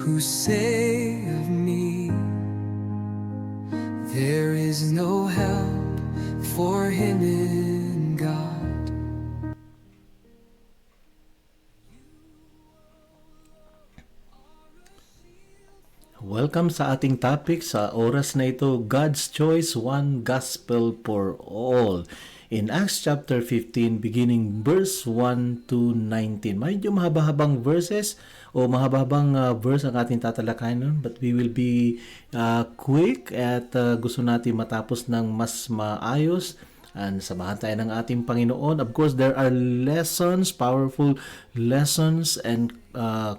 Who say of me, there is no help for him in God. Welcome sa ating topic sa oras na ito, God's Choice, One Gospel for All. In Acts chapter 15, beginning verse 1 to 19. Medyo mahaba-habang verses o mahaba-habang verse ang ating tatalakayin nun, but we will be quick at gusto natin matapos ng mas maayos. And samahan tayo ng ating Panginoon. Of course, there are lessons, powerful lessons and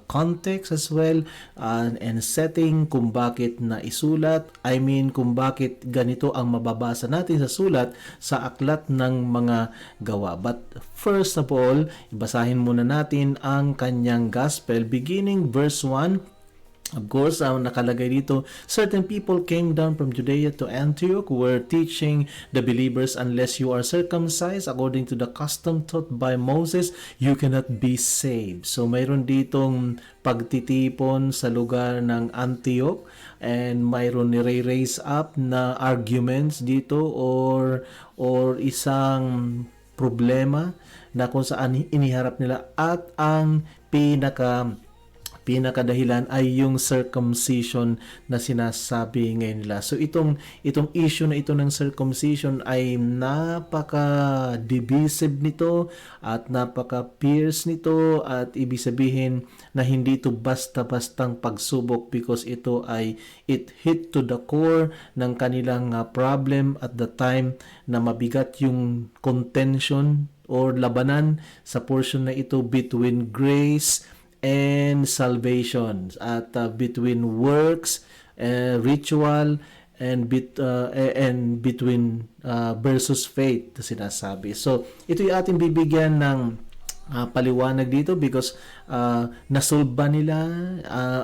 context as well and setting kung bakit na isulat. I mean, kung bakit ganito ang mababasa natin sa sulat sa aklat ng mga gawa. But first of all, basahin muna natin ang kanyang gospel beginning verse 1. Of course, ang nakalagay dito, certain people came down from Judea to Antioch, were teaching the believers, unless you are circumcised according to the custom taught by Moses, you cannot be saved. So, mayroon ditong pagtitipon sa lugar ng Antioch and mayroon nire-raise up na arguments dito or isang problema na kung saan iniharap nila at ang pinakadahilan ay yung circumcision na sinasabi ngayon nila. So itong issue na ito ng circumcision ay napaka-divisive nito at napaka-fierce nito at ibig sabihin na hindi ito basta-bastang pagsubok because it hit to the core ng kanilang problem at the time na mabigat yung contention or labanan sa portion na ito between grace and salvation at between works, ritual and between versus faith na sinasabi. So ito yung ating bibigyan ng paliwanag dito because nasolve ba nila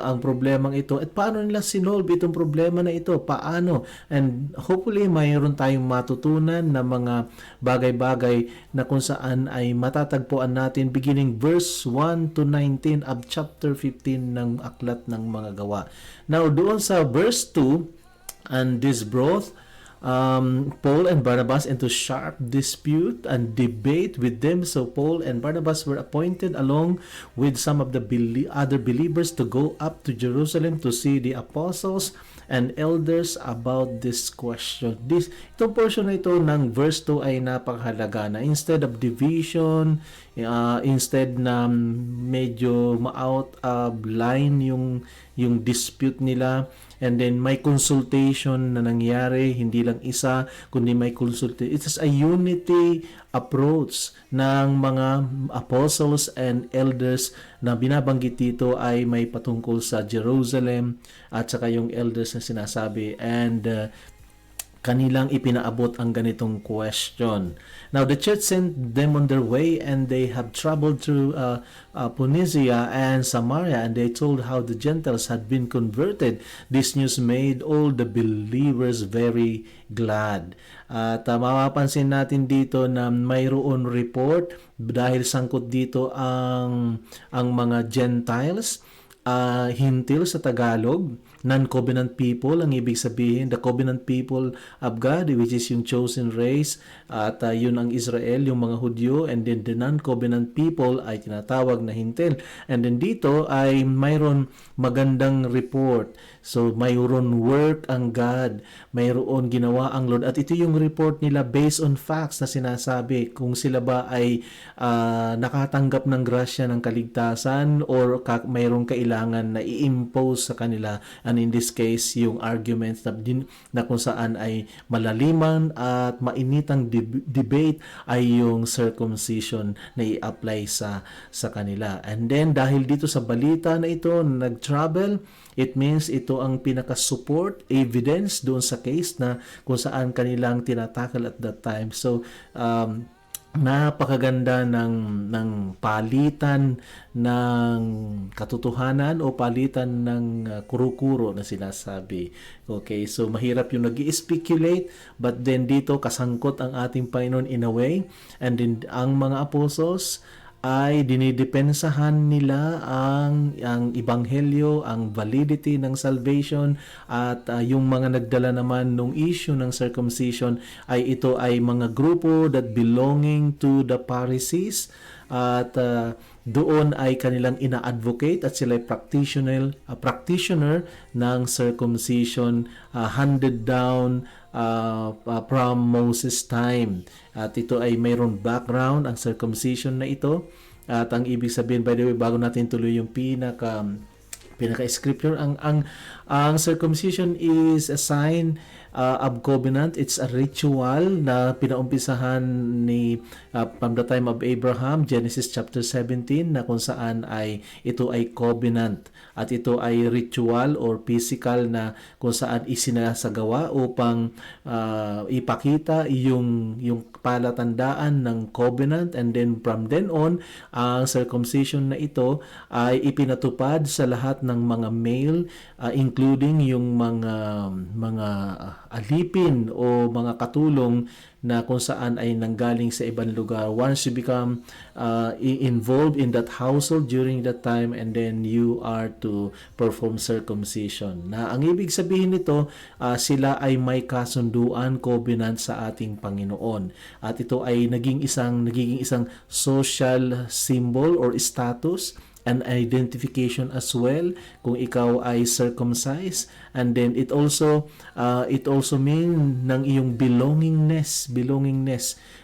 ang problemang ito at paano nila sinolve itong problema na ito, paano, and hopefully mayroon tayong matutunan na mga bagay-bagay na kung saan ay matatagpuan natin beginning verse 1 to 19 of chapter 15 ng aklat ng mga gawa. Now doon sa verse 2, and this brought Paul and Barnabas into sharp dispute and debate with them. So Paul and Barnabas were appointed along with some of the other believers to go up to Jerusalem to see the apostles and elders about this question. Itong portion na ito ng verse 2 ay napakahalaga na instead of division, instead na medyo ma-out of line yung dispute nila, and then may consultation na nangyari, hindi lang isa kundi may consultation. It is a unity approach ng mga apostles and elders na binabanggit dito ay may patungkol sa Jerusalem at saka yung elders na sinasabi and kanilang ipinaabot ang ganitong question. Now, the church sent them on their way and they have traveled through Phoenicia and Samaria, and they told how the Gentiles had been converted. This news made all the believers very glad. At mapapansin natin dito na mayroon report dahil sangkot dito ang mga Gentiles, hintil sa Tagalog, non-covenant people ang ibig sabihin, the covenant people of God, which is yung chosen race, at yun ang Israel, yung mga Hudyo, and then the non-covenant people ay tinatawag na hintil. And then dito ay mayroon magandang report. So mayroon work ang God, mayroon ginawa ang Lord, at ito yung report nila based on facts na sinasabi kung sila ba ay nakatanggap ng grasya ng kaligtasan or mayroong kailangan na i-impose sa kanila. And in this case, yung arguments na kung saan ay malaliman at mainitang debate ay yung circumcision na i-apply sa kanila. And then dahil dito sa balita na ito na nag-travel, it means ito ang pinaka-support evidence doon sa case na kung saan kanilang tinatakal at that time. So napakaganda ng palitan ng katotohanan o palitan ng kuro-kuro na sinasabi. Okay, so mahirap yung nag-i-speculate, but then dito kasangkot ang ating Panginoon in a way, and then ang mga apostles ay dinidepensahan nila ang ebanghelyo, ang validity ng salvation, at yung mga nagdala naman nung issue ng circumcision ay ito ay mga grupo that belonging to the Pharisees, at doon ay kanilang ina-advocate at sila ay practitioner ng circumcision, handed down from Moses time. At ito ay mayroon background ang circumcision na ito. At ang ibig sabihin, by the way, bago natin tuloy yung pinaka-scripture, ang circumcision is a sign of covenant. It's a ritual na pinaumpisahan ni from the time of Abraham, Genesis chapter 17, na kung saan ay ito ay covenant, at ito ay ritual or physical na kung saan isinasagawa upang ipakita yung palatandaan ng covenant. And then from then on, ang circumcision na ito ay ipinatupad sa lahat ng mga male, including yung mga alipin o mga katulong na kung saan ay nanggaling sa ibang lugar. Once you become involved in that household during that time, and then you are to perform circumcision. Na ang ibig sabihin nito, sila ay may kasunduan, covenant sa ating Panginoon. At ito ay nagiging isang social symbol or status, an identification as well kung ikaw ay circumcised. And then it also mean ng iyong belongingness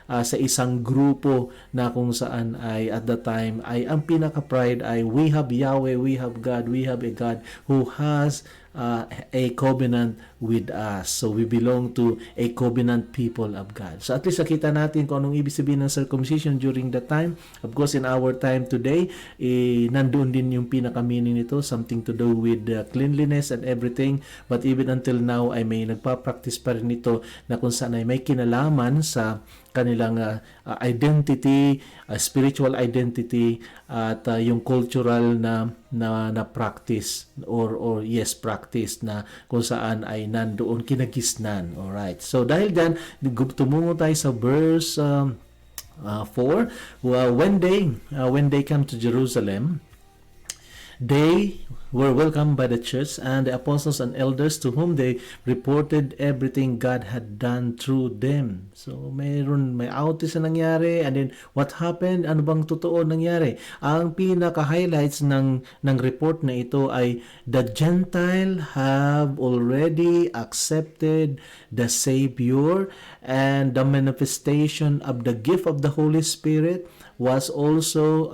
sa isang grupo na kung saan ay at the time ay ang pinaka-pride ay we have Yahweh, we have God, we have a God who has a covenant with us. So we belong to a covenant people of God. So at least nakita natin kung anong ibig sabihin ng circumcision during that time. Of course, in our time today, nandoon din yung pinaka-meaning nito, something to do with cleanliness and everything. But even until now, ay may nagpa-practice pa rin ito na kung saan ay may kinalaman sa kanilang identity, spiritual identity, at yung cultural na practice or practice na kung saan ay nandoon kinagisnan. Alright. So dahil dyan, tumungo tayo sa verse 4. When they come to Jerusalem, they were welcomed by the church and the apostles and elders, to whom they reported everything God had done through them. So may outage na nangyari, and then what happened? Ano bang totoo nangyari? Ang pinaka-highlights ng report na ito ay the Gentile have already accepted the Savior, and the manifestation of the gift of the Holy Spirit was also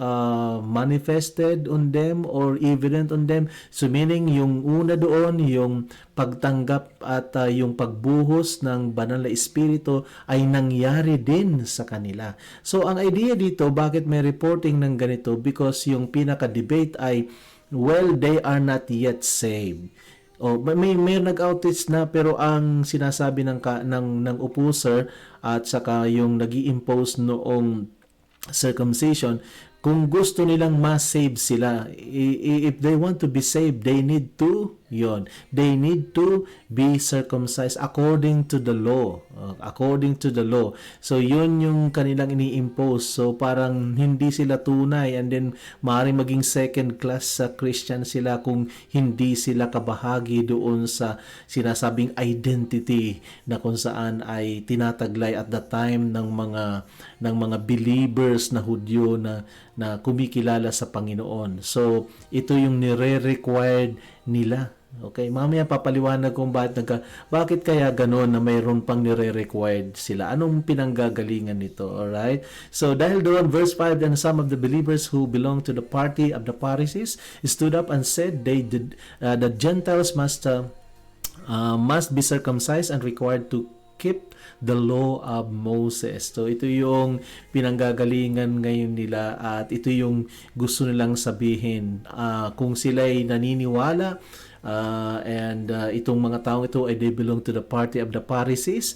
manifested on them or evident on them. So meaning yung una doon, yung pagtanggap at yung pagbuhos ng banal na espiritu ay nangyari din sa kanila. So ang idea dito, bakit may reporting ng ganito? Because yung pinaka-debate ay, well, they are not yet saved. May nag-outage na, pero ang sinasabi ng opposer at saka yung nag-i-impose noong circumcision, kung gusto nilang ma-save sila, if they want to be saved, they need to be circumcised according to the law. So yun yung kanilang ini-impose. So parang hindi sila tunay, and then maaaring maging second class sa Christian sila kung hindi sila kabahagi doon sa sinasabing identity na kung saan ay tinataglay at the time ng mga believers na Hudyo na kumikilala sa Panginoon. So ito yung nire-required nila. Okay, mamaya papaliwanag kung bakit kaya gano'n na mayroon pang nire-required sila. Anong pinanggagalingan nito? Alright? So dahil doon, verse 5, then some of the believers who belonged to the party of the Pharisees stood up and said the Gentiles must be circumcised and required to keep the law of Moses. So ito yung pinanggagalingan ngayon nila, at ito yung gusto nilang sabihin. Kung sila'y naniniwala, and itong mga taong ito ay they belong to the party of the Pharisees,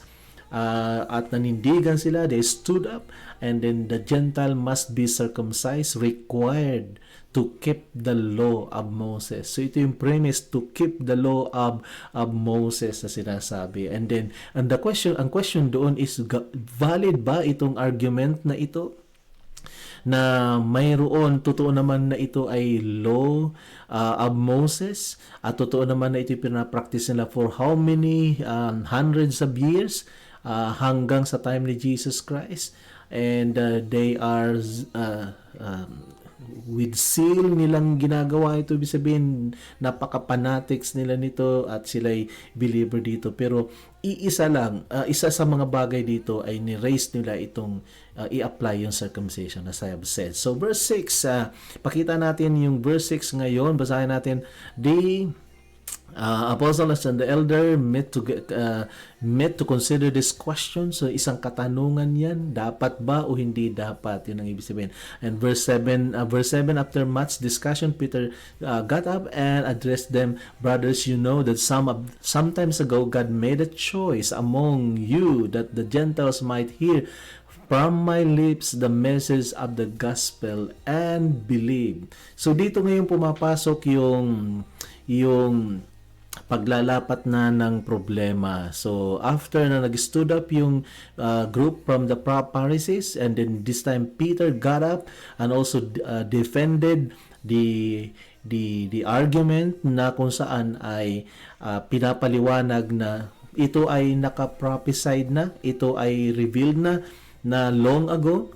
at nanindigan sila, they stood up, and then the Gentile must be circumcised, required to keep the law of Moses. So ito yung premise, to keep the law of Moses na sinasabi. And then ang question doon is, valid ba itong argument na ito? na mayroon, totoo naman na ito ay law of Moses, at totoo naman na ito pinapractice nila for how many hundreds of years, hanggang sa time ni Jesus Christ. And they are with seal nilang ginagawa ito. Ibig sabihin, napaka-fanatics nila nito at sila'y believer dito. Pero iisa lang, isa sa mga bagay dito ay ni-raise nila itong i-apply yung circumcision as I have said. So verse 6, pakita natin yung verse 6 ngayon. Basahin natin. The apostles and the elder met to consider this question. So isang katanungan yan, dapat ba o hindi dapat, yun ang ibig sabihin. And verse 7, after much discussion, Peter got up and addressed them. Brothers, you know that sometimes ago God made a choice among you that the Gentiles might hear from my lips the message of the gospel and believe. So dito ngayon pumapasok yung paglalapat na ng problema. So after na nag-stood up yung group from the Pharisees, and then this time Peter got up and also defended the argument na kung saan ay pinapaliwanag na ito ay naka-prophesied na, ito ay revealed na long ago.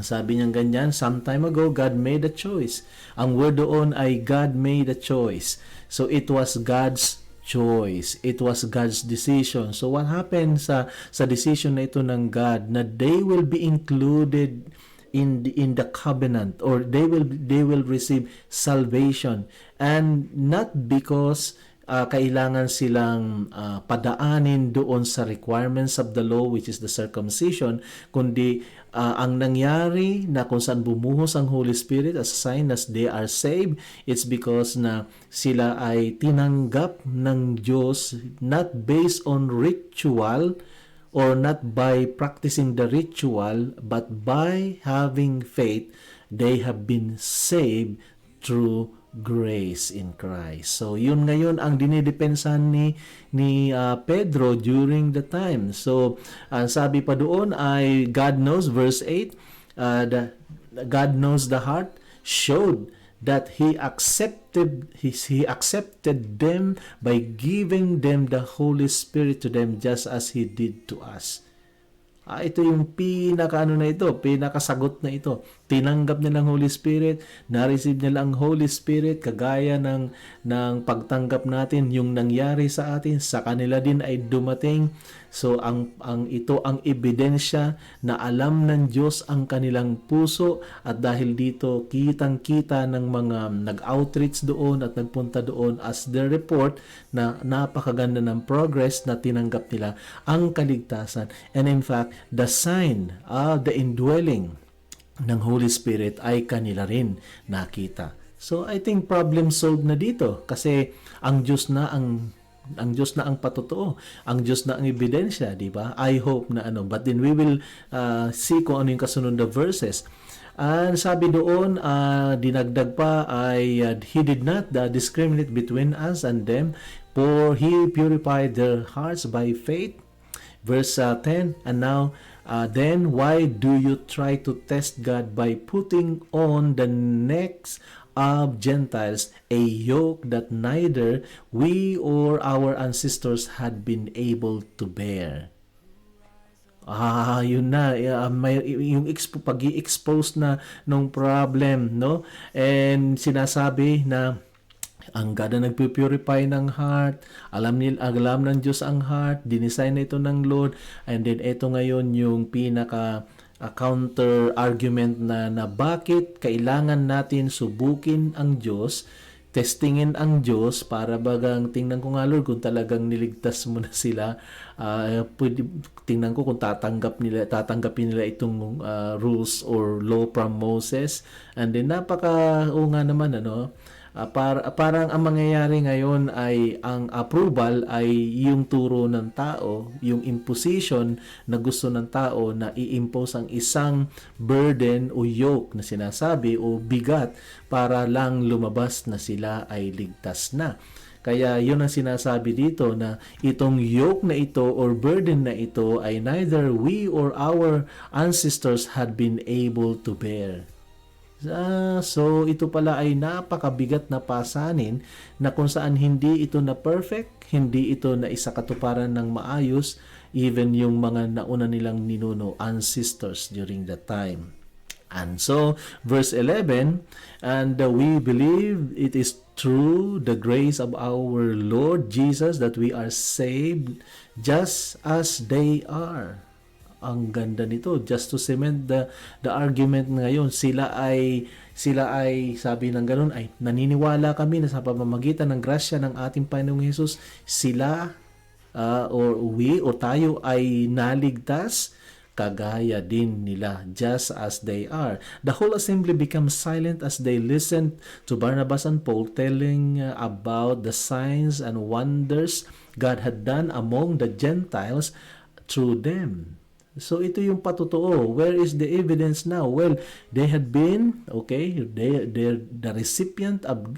Sabi niya ganyan, sometime ago, God made a choice. Ang word doon ay God made a choice. So, it was God's choice. It was God's decision. So, what happened sa decision na ito ng God, na they will be included in the covenant, or they will receive salvation, and not because kailangan silang padaanin doon sa requirements of the law, which is the circumcision, kundi ang nangyari na kung saan bumuhos ang Holy Spirit as a sign as they are saved, it's because na sila ay tinanggap ng Diyos not based on ritual or not by practicing the ritual, but by having faith. They have been saved through grace in Christ. So yun ngayon ang dinidepensahan ni Pedro during the time. So sabi pa doon ay God knows, verse 8, God knows the heart, showed that he accepted them by giving them the Holy Spirit to them, just as he did to us. Ito yung pinakasagot na ito. Tinanggap nila ang Holy Spirit, na-receive nila ang Holy Spirit, kagaya ng pagtanggap natin, yung nangyari sa atin, sa kanila din ay dumating. So, ito ang ebidensya na alam ng Diyos ang kanilang puso, at dahil dito, kitang-kita ng mga nag-outreach doon at nagpunta doon as their report na napakaganda ng progress na tinanggap nila ang kaligtasan. And in fact, the sign of the indwelling ng Holy Spirit ay kanila rin nakita. So I think problem solved na dito, kasi ang Diyos na ang patotoo, ang Diyos na ang ebidensya, di ba? I hope na but then we will see kung ano yung kasunod na verses. And sabi doon, dinagdag pa ay he did not discriminate between us and them, for he purified their hearts by faith. Verse 10, and now then why do you try to test God by putting on the necks of Gentiles a yoke that neither we or our ancestors had been able to bear? Yun na, yung pag-i-expose na nung problem, no? And sinasabi na ang God na nagpupurify ng heart, alam ng Diyos ang heart, dinesign na ito ng Lord, and then ito ngayon yung pinaka counter argument na bakit kailangan natin subukin ang Diyos, testingin ang Diyos para bagang tingnan ko nga Lord kung talagang niligtas mo na sila, tingnan ko kung tatanggapin nila itong rules or law from Moses. And then nga naman parang ang mangyayari ngayon ay ang approval ay yung turo ng tao, yung imposition na gusto ng tao na i-impose ang isang burden o yoke na sinasabi o bigat para lang lumabas na sila ay ligtas na. Kaya yun ang sinasabi dito na itong yoke na ito or burden na ito ay neither we or our ancestors had been able to bear. So ito pala ay napakabigat na pasanin na kung saan hindi ito na perfect, hindi ito na isakatuparan ng maayos, even yung mga nauna nilang ninuno ancestors during that time. And so, verse 11, and we believe it is through the grace of our Lord Jesus that we are saved just as they are. Ang ganda nito, just to cement the argument ngayon, sila ay sabi ng ganun ay naniniwala kami na sa pamamagitan ng grasya ng ating Panginoong Hesus sila or we o tayo ay naligtas kagaya din nila, just as they are. The whole assembly becomes silent as they listened to Barnabas and Paul telling about the signs and wonders God had done among the Gentiles through them. So ito yung patotoo. Where is the evidence now? Well, they had been, they're the recipient of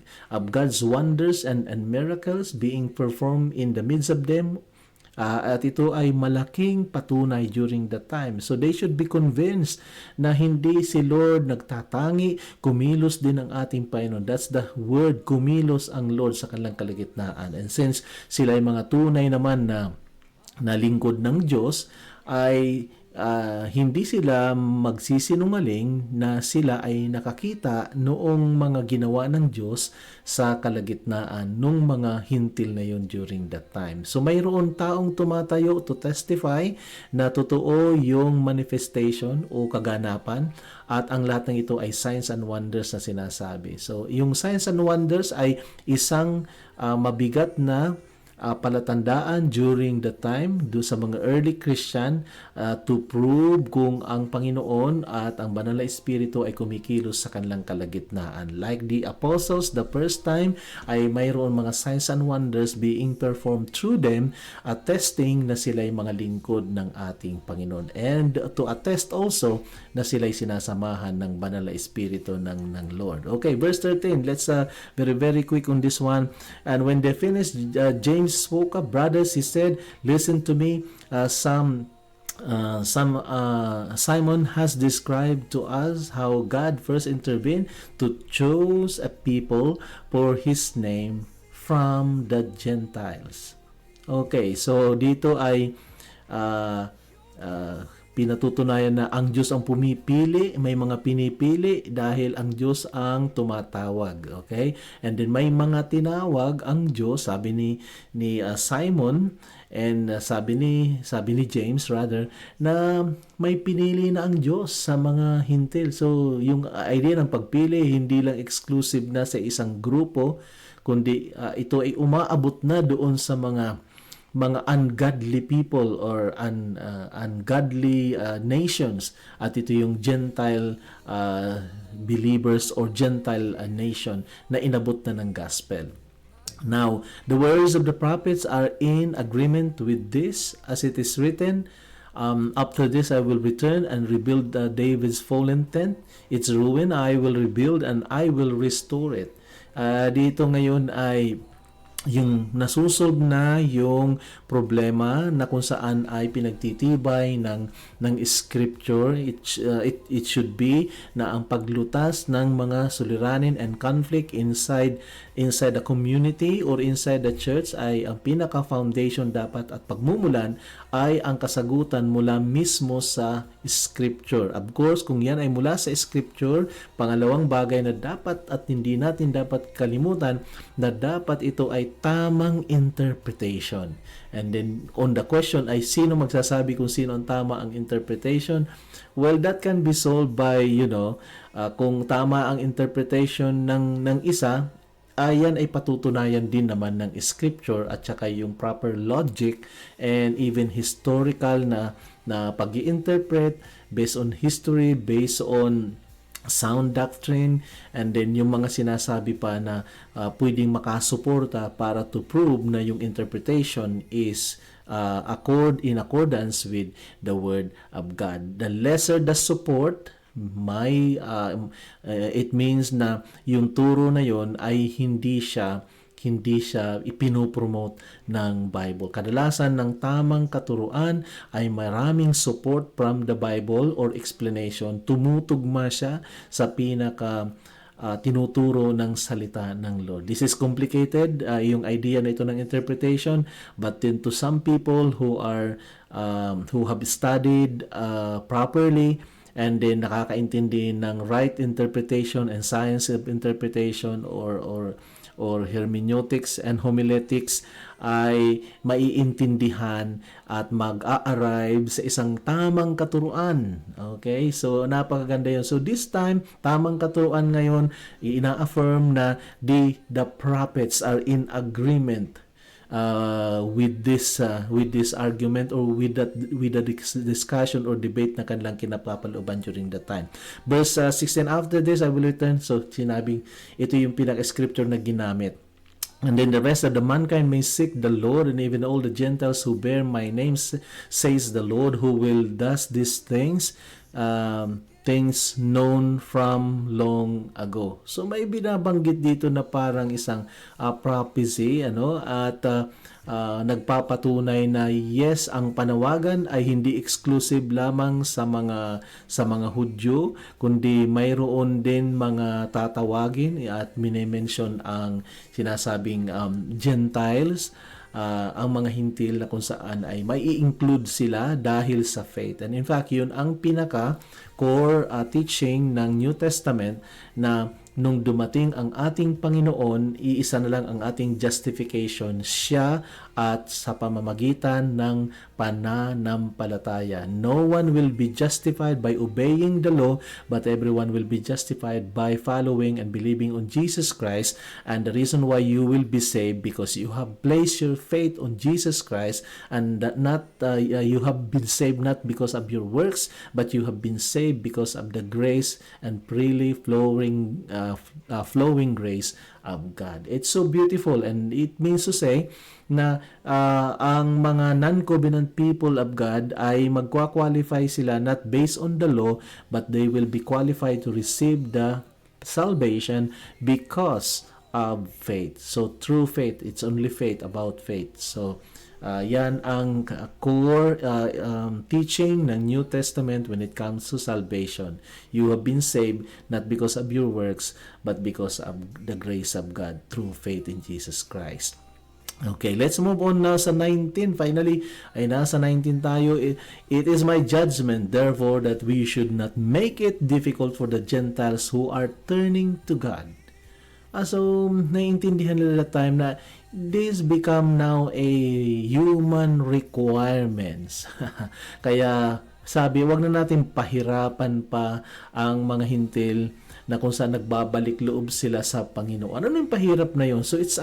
God's wonders and miracles being performed in the midst of them. At ito ay malaking patunay during that time. So they should be convinced na hindi si Lord nagtatangi, kumilos din ang ating Panginoon. That's the word, kumilos ang Lord sa kanilang kalagitnaan. And since sila ay mga tunay naman na lingkod ng Diyos, ay hindi sila magsisinungaling na sila ay nakakita noong mga ginawa ng Diyos sa kalagitnaan nung mga hintil na yun during that time. So mayroon taong tumatayo to testify na totoo yung manifestation o kaganapan at ang lahat ng ito ay signs and wonders na sinasabi. So yung signs and wonders ay isang mabigat na palatandaan during the time do sa mga early Christian to prove kung ang Panginoon at ang Banal na Espiritu ay kumikilos sa kanilang kalagitnaan. Like the apostles, the first time ay mayroon mga signs and wonders being performed through them, attesting na sila ay mga lingkod ng ating Panginoon. And to attest also na sila ay sinasamahan ng Banal na Espiritu ng Lord. Okay, verse 13. Let's very quick on this one. And when they finished, James spoke up, brothers, he said, listen to me. Simon has described to us how God first intervened to choose a people for His name from the Gentiles. Okay, so dito ay pinatutunayan na ang Diyos ang pumipili, may mga pinipili dahil ang Diyos ang tumatawag. Okay? And then may mga tinawag ang Diyos, sabi ni Simon and sabi ni James rather, na may pinili na ang Diyos sa mga hintil. So yung idea ng pagpili hindi lang exclusive na sa isang grupo, kundi ito ay umaabot na doon sa mga ungodly people or ungodly nations, at ito yung Gentile believers or Gentile nation na inabot na ng gospel. Now, the words of the prophets are in agreement with this, as it is written, after this I will return and rebuild David's fallen tent. Its ruin I will rebuild and I will restore it. Dito ngayon ay yung nasusolve na yung problema na kung saan ay pinagtitibay ng scripture. It should be na ang paglutas ng mga suliranin and conflict inside the community or inside the church ay ang pinaka-foundation dapat, at pagmumulan ay ang kasagutan mula mismo sa scripture. Of course, kung yan ay mula sa scripture, pangalawang bagay na dapat at hindi natin dapat kalimutan na dapat ito ay tamang interpretation. And then on the question ay sino magsasabi kung sino ang tama ang interpretation? Well, that can be solved by kung tama ang interpretation ng isa, ayan ay patutunayan din naman ng scripture at saka yung proper logic and even historical na pag-i-interpret based on history, based on sound doctrine, and then yung mga sinasabi pa na pwedeng makasuporta para to prove na yung interpretation is in accordance with the Word of God. The lesser the support, it means na yung turo na yon ay hindi siya hindi siya ipinopromote ng Bible. Kadalasan ng tamang katuruan ay maraming support from the Bible or explanation. Tumutugma siya sa pinaka tinuturo ng salita ng Lord. This is complicated, yung idea na ito ng interpretation, but then to some people who have studied properly and then nakakaintindi ng right interpretation and science of interpretation or hermeneutics and homiletics, ay maiintindihan at mag-a-arrive sa isang tamang katuruan. Okay? So, napakaganda yun. So, this time, tamang katuruan ngayon, ina-affirm na the prophets are in agreement with this argument or with the discussion or debate na kanilang kinapapalooban during that time. Verse 16, after this I will return. So sinabing ito yung pinaka-scripture na ginamit. And then the rest of the mankind may seek the Lord, and even all the Gentiles who bear my name, says the Lord, who will does these things, things known from long ago. So may binabanggit dito na parang isang prophecy, at nagpapatunay na yes, ang panawagan ay hindi exclusive lamang sa mga Hudyo, kundi mayroon din mga tatawagin at minimension ang sinasabing Gentiles, ang mga hintil na kung saan ay may i-include sila dahil sa faith. And in fact, yun ang pinaka core teaching ng New Testament, na nung dumating ang ating Panginoon, iisa na lang ang ating justification, siya at sa pamamagitan ng pananampalataya. No one will be justified by obeying the law, but everyone will be justified by following and believing on Jesus Christ. And the reason why you will be saved, because you have placed your faith on Jesus Christ, and that you have been saved not because of your works, but you have been saved because of the grace and freely flowing grace of God. It's so beautiful, and it means to say na ang mga non-covenant people of God ay magkwa-qualify sila not based on the law, but they will be qualified to receive the salvation because of faith. So through faith, it's only faith, about faith. So yan ang core teaching ng New Testament when it comes to salvation. You have been saved not because of your works, but because of the grace of God through faith in Jesus Christ. Okay, let's move on now sa 19. Finally, ay nasa 19 tayo. It is my judgment, therefore, that we should not make it difficult for the Gentiles who are turning to God. So, naiintindihan nila that time na this become now a human requirements. Kaya sabi, wag na natin pahirapan pa ang mga hintil na kung saan nagbabalik loob sila sa Panginoon. Ano yung pahirap na yun? So, it's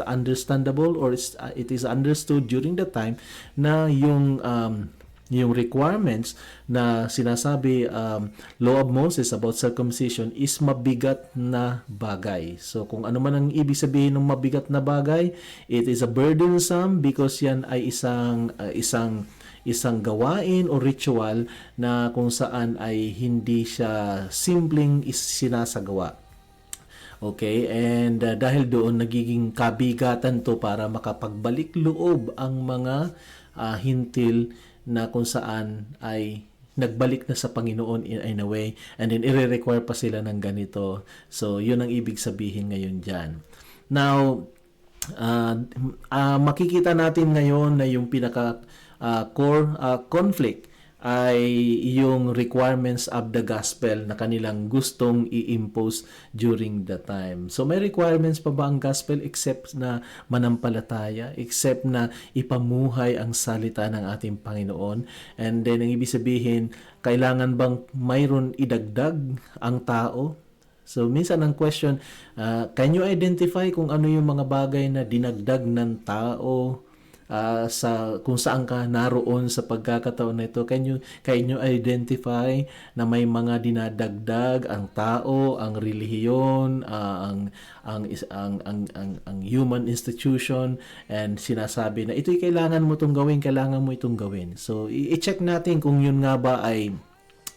understandable, or it is understood during the time na yung requirements na sinasabi law of Moses about circumcision is mabigat na bagay. So kung ano man ang ibig sabihin ng mabigat na bagay, it is a burdensome because yan ay isang gawain o ritual na kung saan ay hindi siya simpleng sinasagawa. Okay, and dahil doon nagiging kabigatan to para makapagbalik loob ang mga hintil na kung saan ay nagbalik na sa Panginoon in a way, and then i-require pa sila ng ganito. So, yun ang ibig sabihin ngayon dyan. Now, makikita natin ngayon na yung pinaka core conflict ay yung requirements of the gospel na kanilang gustong i-impose during the time. So may requirements pa ba ang gospel except na manampalataya, except na ipamuhay ang salita ng ating Panginoon? And then ang ibig sabihin, kailangan bang mayroon idagdag ang tao? So minsan ang question, can you identify kung ano yung mga bagay na dinagdag ng tao sa kung saan ka naroon sa pagkakataon na ito? Can you identify na may mga dinadagdag ang tao, ang relihiyon, ang human institution, and sinasabi na ito'y kailangan mo itong gawin, kailangan mo itong gawin. So i-check natin kung yun nga ba ay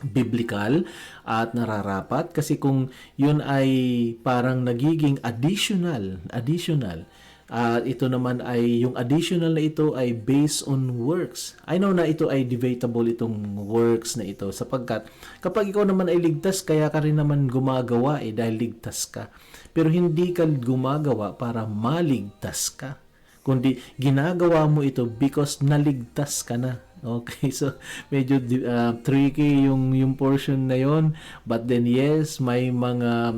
biblical at nararapat, kasi kung yun ay parang nagiging additional at ito naman ay yung additional na ito ay based on works. I know na ito ay debatable itong works na ito, sapagkat kapag ikaw naman ay ligtas, kaya ka rin naman gumagawa dahil ligtas ka. Pero hindi ka gumagawa para maligtas ka, kundi ginagawa mo ito because naligtas ka na. Okay, so medyo tricky yung portion na yon, but then yes, may mga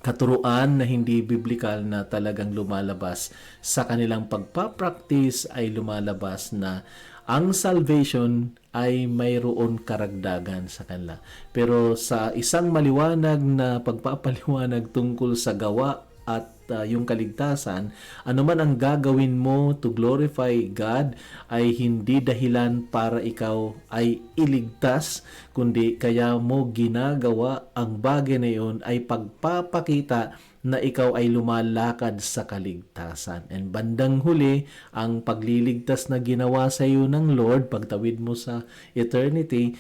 katuruan na hindi biblical na talagang lumalabas sa kanilang pagpapractice, ay lumalabas na ang salvation ay mayroon karagdagan sa kanila. Pero sa isang maliwanag na pagpapaliwanag tungkol sa gawa at yung kaligtasan, anuman ang gagawin mo to glorify God ay hindi dahilan para ikaw ay iligtas, kundi kaya mo ginagawa ang bagay na iyon ay pagpapakita na ikaw ay lumalakad sa kaligtasan. And bandang huli, ang pagliligtas na ginawa sa iyo ng Lord, pagtawid mo sa eternity,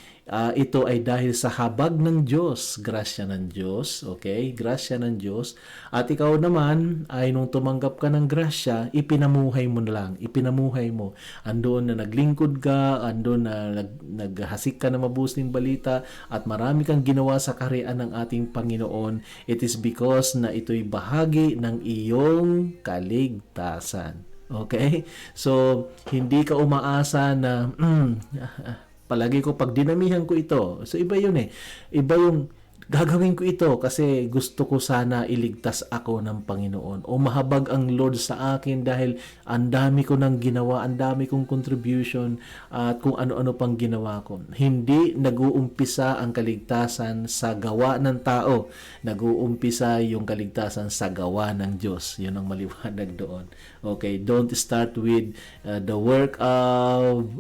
ito ay dahil sa habag ng Diyos, grasya ng Diyos, okay? Grasya ng Diyos. At ikaw naman, ay nung tumanggap ka ng grasya, ipinamuhay mo na lang, ipinamuhay mo. Andoon na naglingkod ka, andoon na naghasik ka na mabuting balita, at marami kang ginawa sa kaharian ng ating Panginoon. It is because na ito'y bahagi ng iyong kaligtasan. Okay? So, hindi ka umaasa na, palagi ko pag dinamihan ko ito. So, iba yun eh. Iba yung gagawin ko ito kasi gusto ko sana iligtas ako ng Panginoon, o mahabag ang Lord sa akin dahil ang dami ko nang ginawa, ang dami kong contribution at kung ano-ano pang ginawa ko. Hindi nag-uumpisa ang kaligtasan sa gawa ng tao. Nag-uumpisa yung kaligtasan sa gawa ng Diyos. Yun ang maliwanag doon. Okay, don't start with the work of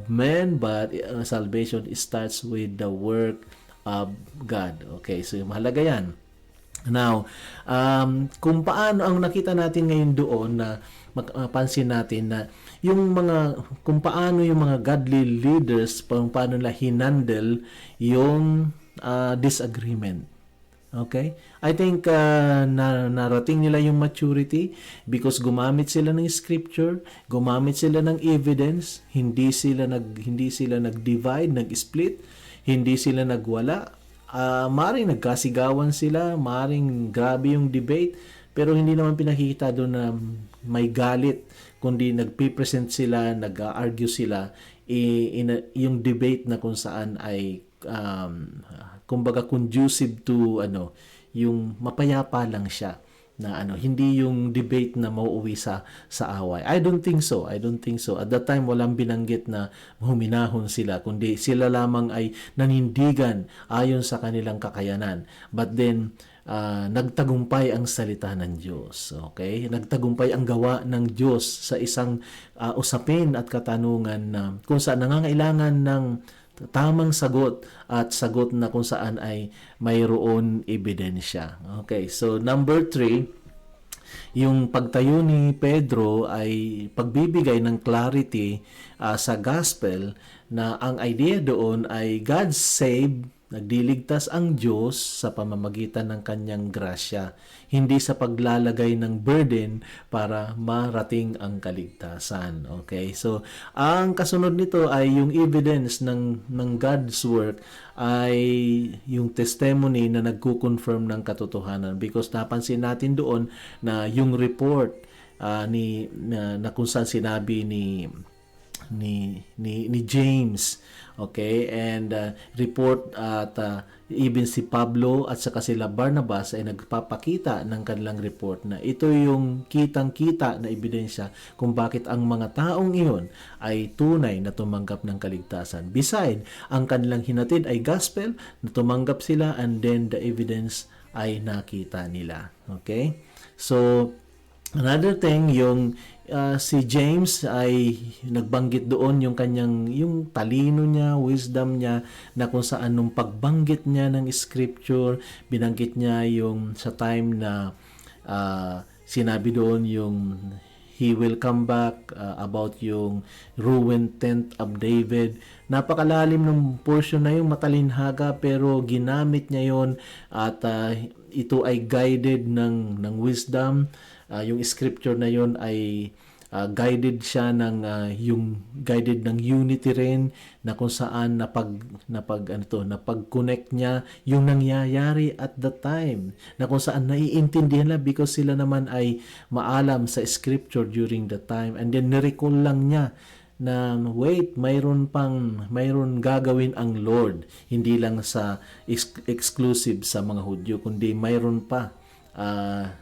men, but salvation starts with the work of God. Okay, so mahalaga yan. Now, kung paano ang nakita natin ngayon doon, na mapansin natin na kung paano yung mga godly leaders, paano nila hinandle yung disagreement. Okay? I think narating nila yung maturity because gumamit sila ng scripture, gumamit sila ng evidence, hindi sila nag-divide, nag-split, hindi sila nagwala. Maring nagkasigawan sila, maring grabe yung debate, pero hindi naman pinakikita doon na may galit, kundi nagpipresent sila, nag-argue sila yung debate na kung saan ay kumbaga conducive to yung mapayapa lang siya, na hindi yung debate na mauuwi sa away. I don't think so. At that time, walang binanggit na huminahon sila, kundi sila lamang ay nanindigan ayon sa kanilang kakayanan. But then, nagtagumpay ang salita ng Diyos. Okay? Nagtagumpay ang gawa ng Diyos sa isang usapin at katanungan na kung saan nangangailangan ng tamang sagot, at sagot na kung saan ay mayroon ebidensya. Okay, so number 3, yung pagtayo ni Pedro ay pagbibigay ng clarity sa gospel, na ang idea doon ay God saved, nagdiligtas ang Diyos sa pamamagitan ng kanyang grasya, hindi sa paglalagay ng burden para marating ang kaligtasan. Okay? So, ang kasunod nito ay yung evidence ng God's work, ay yung testimony na nagko-confirm ng katotohanan, because napansin natin doon na yung report na kung saan sinabi ni James, okay, and report at even si Pablo at saka sila Barnabas ay nagpapakita ng kanilang report na ito yung kitang-kita na ebidensya kung bakit ang mga taong iyon ay tunay na tumanggap ng kaligtasan. Beside, ang kanilang hinatid ay gospel, na tumanggap sila, and then the evidence ay nakita nila. Okay? So, another thing, yung si James ay nagbanggit doon yung talino niya, wisdom niya, na kung saan nung pagbanggit niya ng scripture, binanggit niya yung sa time na sinabi doon yung He will come back, about yung ruined tent of David. Napakalalim ng portion na yung matalinhaga, pero ginamit niya yon at ito ay guided ng wisdom. Yung scripture na yon ay guided siya ng yung guided ng unity rin, na kung saan napag-connect niya yung nangyayari at the time, na kung saan naiintindihan nila because sila naman ay maalam sa scripture during the time, and then nirecall lang niya na wait, mayroon gagawin ang Lord, hindi lang sa exclusive sa mga Hudyo, kundi mayroon pa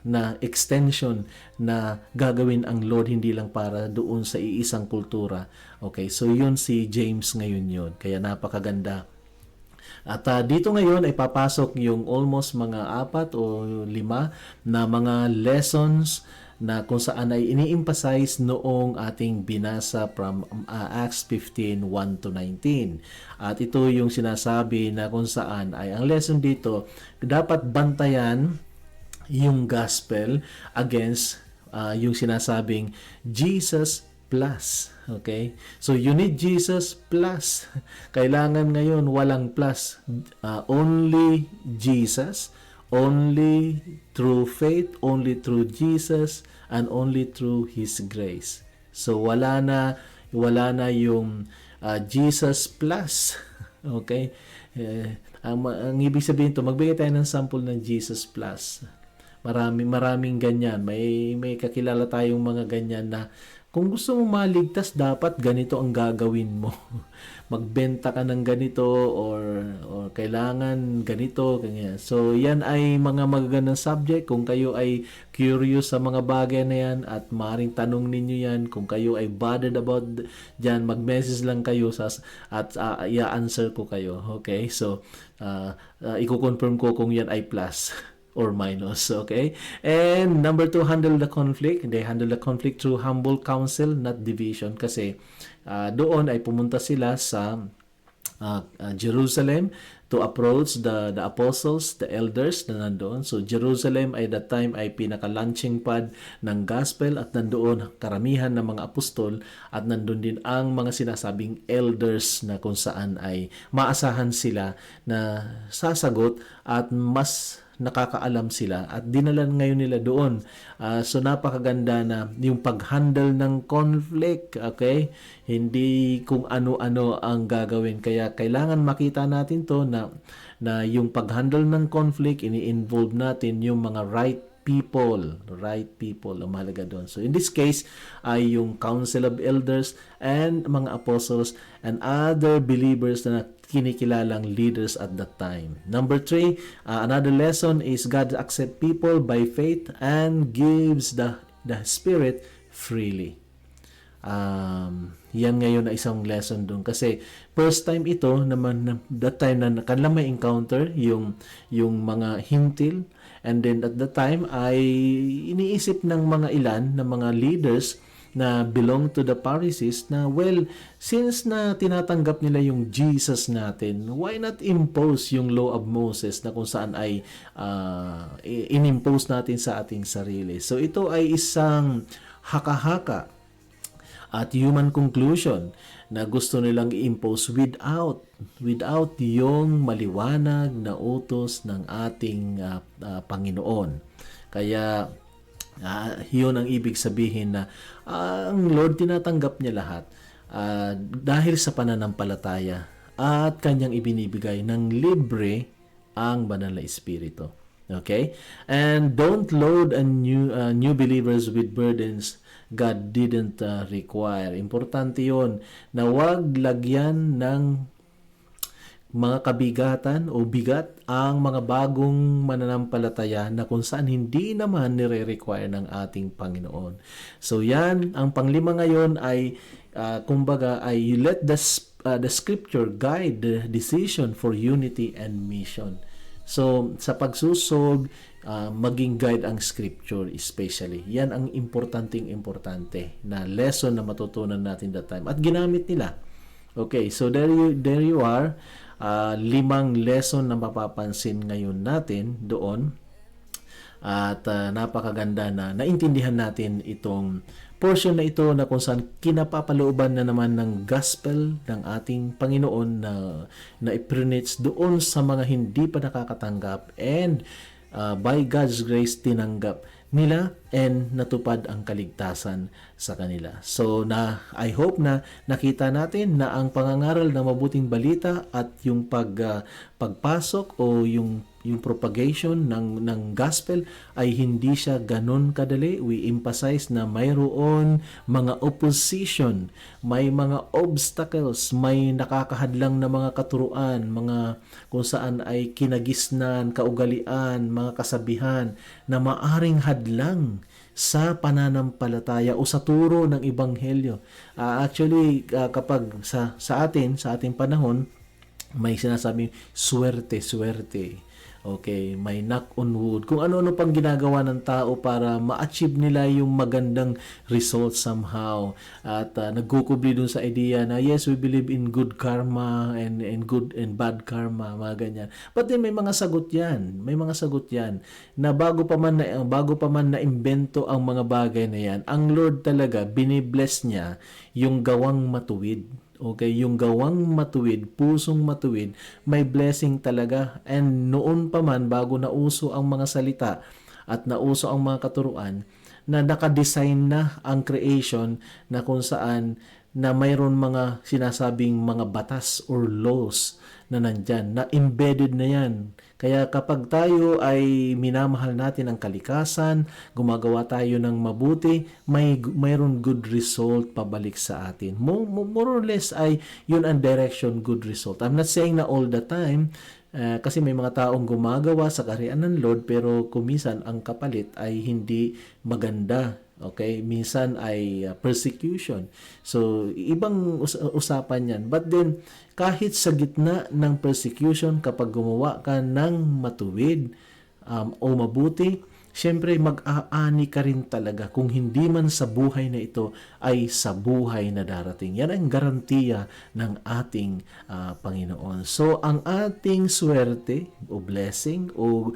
na extension na gagawin ang Lord, hindi lang para doon sa iisang kultura. Okay, so yun si James ngayon yun. Kaya napakaganda. At dito ngayon ay papasok yung almost mga 4 o 5 na mga lessons na kung saan ay ini-emphasize noong ating binasa from Acts 15:1 to 19. At ito yung sinasabi na kung saan ay ang lesson dito, dapat bantayan yung gospel against yung sinasabing Jesus plus. Okay? So you need Jesus plus. Kailangan ngayon walang plus. Only Jesus, only through faith, only through Jesus, and only through His grace. So wala na yung Jesus plus. Okay? Ang ibig sabihin to, magbigay tayo ng sample ng Jesus plus. Maraming ganyan. May kakilala tayong mga ganyan na kung gusto mo maligtas, dapat ganito ang gagawin mo. Magbenta ka ng ganito or kailangan ganito, ganyan. So, yan ay mga magagandang subject. Kung kayo ay curious sa mga bagay na yan at maaaring tanong ninyo yan, kung kayo ay bothered about dyan, mag-message lang kayo at i-answer ko kayo. Okay? So, i-confirm ko kung yan ay plus or minus, okay? And number 2, handle the conflict. They handle the conflict through humble counsel, not division. Kasi doon ay pumunta sila sa Jerusalem to approach the apostles, the elders na nandoon. So Jerusalem ay that time ay pinaka-launching pad ng gospel, at nandoon karamihan ng mga apostol, at nandoon din ang mga sinasabing elders na kung saan ay maasahan sila na sasagot at mas nakakaalam sila, at dinalan ngayon nila doon. So napakaganda na yung pag-handle ng conflict, okay? Hindi kung ano-ano ang gagawin. Kaya kailangan makita natin to na yung pag-handle ng conflict, ini-involve natin yung mga right people ang mahalaga doon. So in this case ay yung council of elders and mga apostles and other believers na kinikilalang leaders at that time. Number 3, another lesson is God accepts people by faith and gives the Spirit freely. Yan ngayon na isang lesson doon, kasi first time ito naman, that time na kanila may encounter yung mga hintil, and then at the time ay iniisip ng mga ilan na mga leaders na belong to the Pharisees na, well, since na tinatanggap nila yung Jesus natin, why not impose yung law of Moses na kung saan ay inimpose natin sa ating sarili. So ito ay isang haka-haka at human conclusion na gusto nilang i-impose without yung maliwanag na utos ng ating Panginoon. Kaya yun ang ibig sabihin na ang Lord tinatanggap niya lahat dahil sa pananampalataya, at kanyang ibinibigay ng libre ang banal na Espiritu. Okay? And don't load new believers with burdens God didn't require. Importante yon na wag lagyan ng mga kabigatan o bigat ang mga bagong mananampalataya na kung saan hindi naman nire-require ng ating Panginoon. So yan, ang panglima ngayon ay kumbaga ay you let the scripture guide the decision for unity and mission. So sa pagsusolve, maging guide ang scripture especially. Yan ang importante na lesson na matutunan natin that time. At ginamit nila. Okay, so there you are. 5 lesson na mapapansin ngayon natin doon. At napakaganda na naintindihan natin itong portion na ito na kung saan kinapapalooban na naman ng gospel ng ating Panginoon na i-preach doon sa mga hindi pa nakakatanggap, and by God's grace tinanggap nila and natupad ang kaligtasan sa kanila. So I hope na nakita natin na ang pangangaral ng mabuting balita at yung pagpasok o yung propagation ng gospel ay hindi siya ganun kadali. We emphasize na mayroon mga opposition, may mga obstacles, may nakakahadlang na mga katuruan, mga kung saan ay kinagisnan, kaugalian, mga kasabihan na maaring hadlang sa pananampalataya o sa turo ng ebanghelyo. Actually, kapag sa ating panahon, may sinasabing swerte. Okay, may knock on wood. Kung ano-ano pang ginagawa ng tao para ma-achieve nila yung magandang result somehow. At nagkukubli dun sa idea na yes, we believe in good karma and good and bad karma, mga ganyan. But then may mga sagot 'yan. May mga sagot 'yan na bago pa man na imbento ang mga bagay na 'yan, ang Lord talaga binibless niya yung gawang matuwid. Okay, yung gawang matuwid, pusong matuwid, may blessing talaga. And noon pa man, bago nauso ang mga salita at nauso ang mga katuruan, na nakadesign na ang creation na kung saan na mayroon mga sinasabing mga batas or laws na nandyan, na embedded na yan. Kaya kapag tayo ay minamahal natin ang kalikasan, gumagawa tayo ng mabuti, mayroon good result pabalik sa atin. More or less ay yun ang direction, good result. I'm not saying na all the time, kasi may mga taong gumagawa sa kaharian ng Lord pero kumisan ang kapalit ay hindi maganda. Okay, minsan ay persecution. So, ibang usapan yan. But then, kahit sa gitna ng persecution, kapag gumawa ka ng matuwid o mabuti, syempre mag-aani ka rin talaga. Kung hindi man sa buhay na ito, ay sa buhay na darating. Yan ang garantiya ng ating Panginoon. So, ang ating swerte o blessing or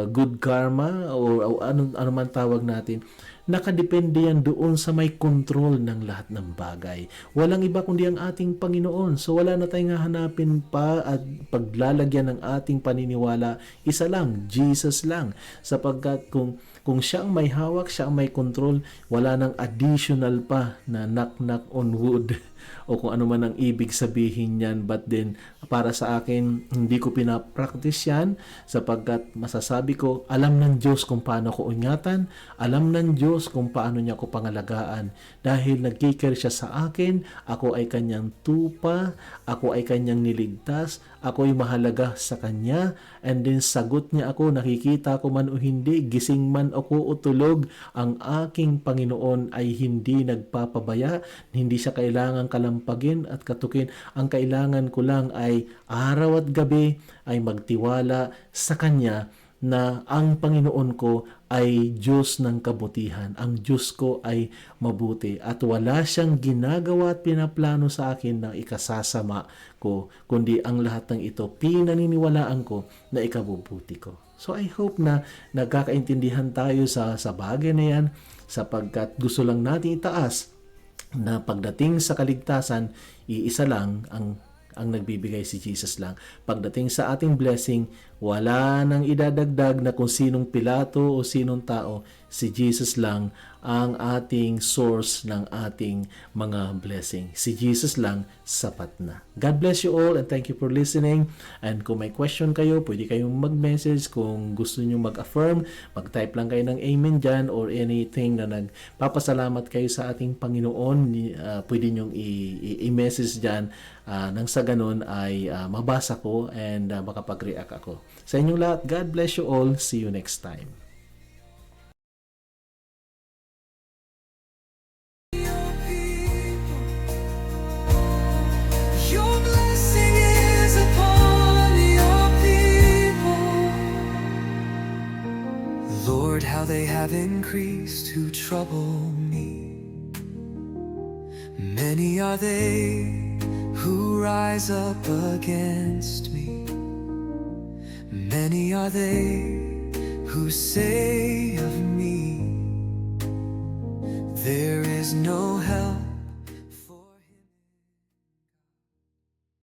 good karma o ano man tawag natin, nakadepende yan doon sa may control ng lahat ng bagay. Walang iba kundi ang ating Panginoon. So wala na tayong hahanapin pa at paglalagyan ng ating paniniwala. Isa lang, Jesus lang. Sapagkat kung siya ang may hawak, siya ang may control, wala nang additional pa na knock on wood o kung ano man ang ibig sabihin yan. But then, para sa akin, hindi ko pinapractice yan sapagkat masasabi ko, alam ng Diyos kung paano ko ingatan, alam ng Diyos kung paano niya ko pangalagaan. Dahil nagkikare siya sa akin, ako ay kanyang tupa, ako ay kanyang niligtas, ako ay mahalaga sa kanya, and then sagot niya ako, nakikita ko man o hindi, gising man ako o tulog, ang aking Panginoon ay hindi nagpapabaya, hindi siya kailangan kalampagin at katukin. Ang kailangan ko lang ay araw at gabi ay magtiwala sa Kanya na ang Panginoon ko ay Diyos ng kabutihan. Ang Diyos ko ay mabuti at wala siyang ginagawa at pinaplano sa akin na ikasasama ko, kundi ang lahat ng ito pinaniniwalaan ko na ikabubuti ko. So I hope na nagkakaintindihan tayo sa bagay na yan, sapagkat gusto lang natin itaas na pagdating sa kaligtasan, iisa lang ang nagbibigay, si Jesus lang. Pagdating sa ating blessing, wala nang idadagdag na kung sinong Pilato o sinong tao, si Jesus lang ang ating source ng ating mga blessing. Si Jesus lang, sapat na. God bless you all and thank you for listening. And kung may question kayo, pwede kayong mag-message. Kung gusto nyo mag-affirm, mag-type lang kayo ng amen dyan or anything na nagpapasalamat kayo sa ating Panginoon, pwede nyo i-message dyan nang sa ganun ay mabasa ko and makapag-react ako. Sa inyong lahat, God bless you all. See you next time. Your blessing is upon your people. Lord, how they have increased who trouble me. Many are they who rise up against me. Many are they who say of me, there is no help